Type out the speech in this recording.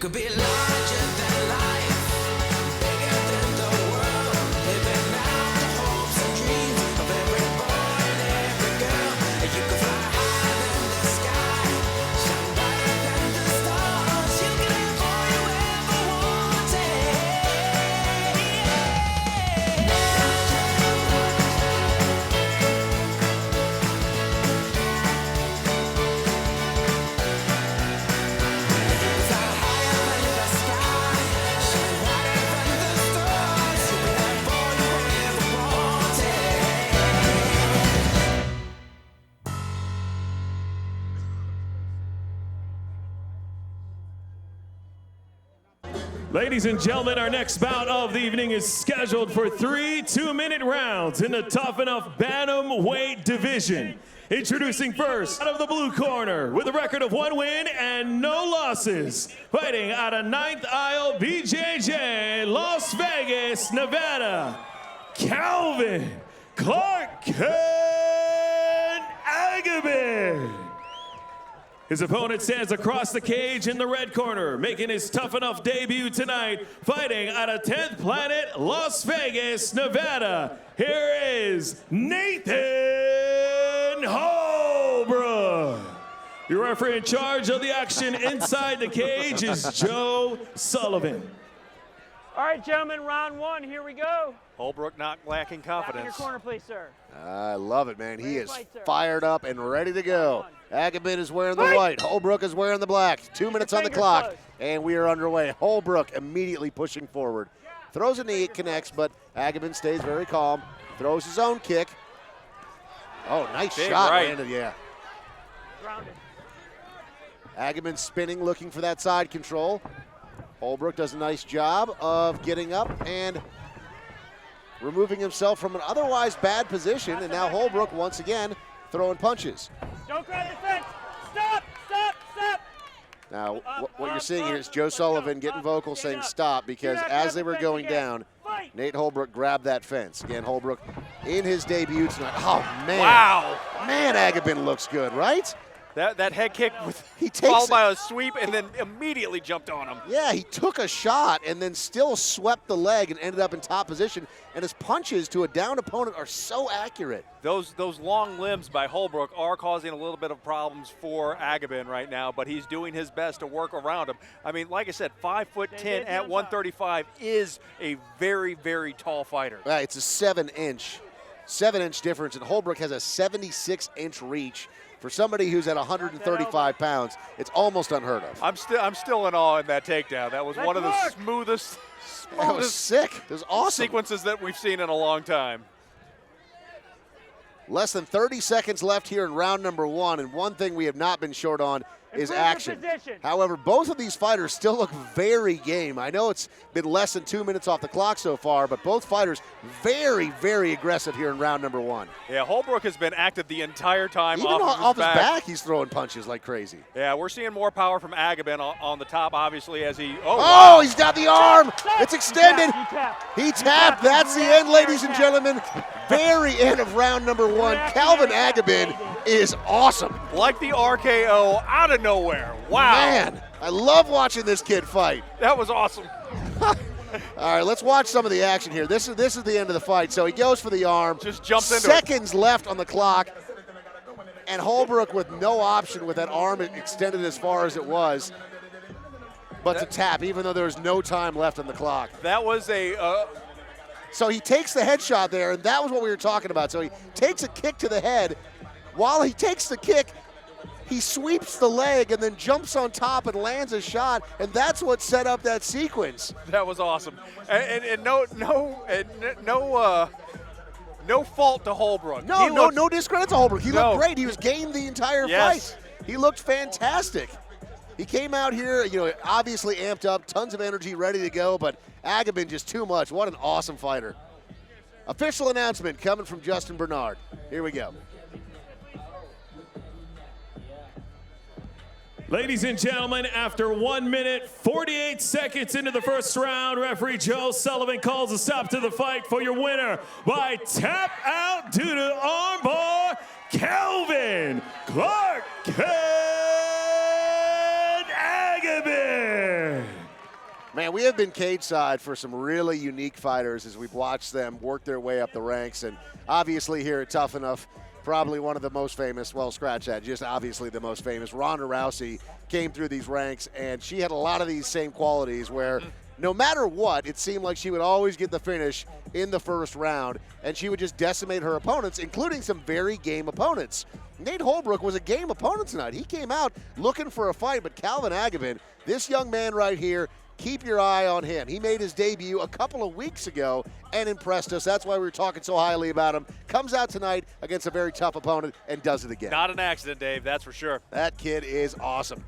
could be larger than life, bigger than the world, living out the hopes and dreams of every boy and every girl. You could fly higher than the sky, shine brighter than the stars. You can have all you ever wanted. Fly higher than the sky, shine brighter than the stars. You can have all you ever wanted. Ladies and gentlemen, our next bout of the evening is scheduled for 3 2-minute rounds in the Tuff-N-Uff Bantamweight division. Introducing first, out of the blue corner, with a record of 1 win and no losses, fighting out of 9th Aisle, BJJ, Las Vegas, Nevada, Calvin Clark Agabin. His opponent stands across the cage in the red corner, making his Tuff-N-Uff debut tonight, fighting out of 10th Planet, Las Vegas, Nevada. Here is Nathan Holbrook. Your referee in charge of the action inside the cage is Joe Sullivan. All right, gentlemen, round 1, here we go. Holbrook not lacking Back in your confidence. corner, please, sir. I love it, man. He Great is fight, sir. fired up and ready to go. Agabin is wearing the Fight! white. Holbrook is wearing the black. 2 minutes on the fingers clock, closed. and we are underway. Holbrook immediately pushing forward. Throws a knee, it connects, but Agabin stays very calm. Throws his own kick. Oh, nice Big shot right. landed, yeah. Grounded. Agabin spinning, looking for that side control. Holbrook does a nice job of getting up and removing himself from an otherwise bad position, and now Holbrook once again throwing punches. Don't grab the fence. Stop, stop, stop. Now, what you're seeing here is Joe Sullivan getting vocal saying stop, because as they were going down, Fight. Nate Holbrook grabbed that fence. Again, Holbrook in his debut tonight. Oh, man. Wow. Man, Agabin looks good, right? That head kick He takes followed it. by a sweep and then immediately jumped on him. Yeah, he took a shot and then still swept the leg and ended up in top position. And his punches to a down opponent are so accurate. Those long limbs by Holbrook are causing a little bit of problems for Agabin right now, but he's doing his best to work around him. I mean, like I said, 5'10" at 135 is a very, very tall fighter. Right, it's a 7-inch difference, and Holbrook has a 76-inch reach. For somebody who's at 135 pounds, it's almost unheard of. I'm still in awe in that takedown. That was one of the smoothest That was sick. It was awesome. sequences that we've seen in a long time. Less than 30 seconds left here in round number 1, and one thing we have not been short on is Improve your action. position. However, both of these fighters still look very game. I know it's been less than 2 minutes off the clock so far, but both fighters very, very aggressive here in round number 1. Yeah, Holbrook has been active the entire time Even off his back, he's throwing punches like crazy. Yeah, we're seeing more power from Agabin on the top, obviously, as he. Oh, Wow. he's got the arm. Stop. It's extended. You tap. He tapped. That's the end, ladies and gentlemen. Very end of round number 1. Calvin Agabin is awesome. Like the RKO out of nowhere. Wow. Man, I love watching this kid fight. That was awesome. All right, let's watch some of the action here. This is the end of the fight. So he goes for the arm. Just jumps into it. Seconds left on the clock. And Holbrook with no option with that arm extended as far as it was, but to tap, even though there was no time left on the clock. That was a. So he takes the headshot there, and that was what we were talking about. So he takes a kick to the head. While he takes the kick, he sweeps the leg and then jumps on top and lands a shot, and that's what set up that sequence. That was awesome. And no fault to Holbrook. No discredit to Holbrook. He No. looked great. He was game the entire Yes. fight. He looked fantastic. He came out here, obviously amped up, tons of energy, ready to go, but Agabin just too much. What an awesome fighter. Official announcement coming from Justin Bernard. Here we go. Ladies and gentlemen, after 1 minute, 48 seconds into the first round, referee Joe Sullivan calls a stop to the fight for your winner by tap out due to armbar, Calvin Clark Agabin. Man, we have been cage side for some really unique fighters as we've watched them work their way up the ranks. And obviously here at Tuff-N-Uff, probably one of the most famous, well, scratch that, just obviously the most famous, Ronda Rousey came through these ranks, and she had a lot of these same qualities where no matter what, it seemed like she would always get the finish in the first round, and she would just decimate her opponents, including some very game opponents. Nate Holbrook was a game opponent tonight. He came out looking for a fight, but Calvin Agabin, this young man right here, keep your eye on him. He made his debut a couple of weeks ago and impressed us. That's why we were talking so highly about him. Comes out tonight against a very tough opponent and does it again. Not an accident, Dave, that's for sure. That kid is awesome.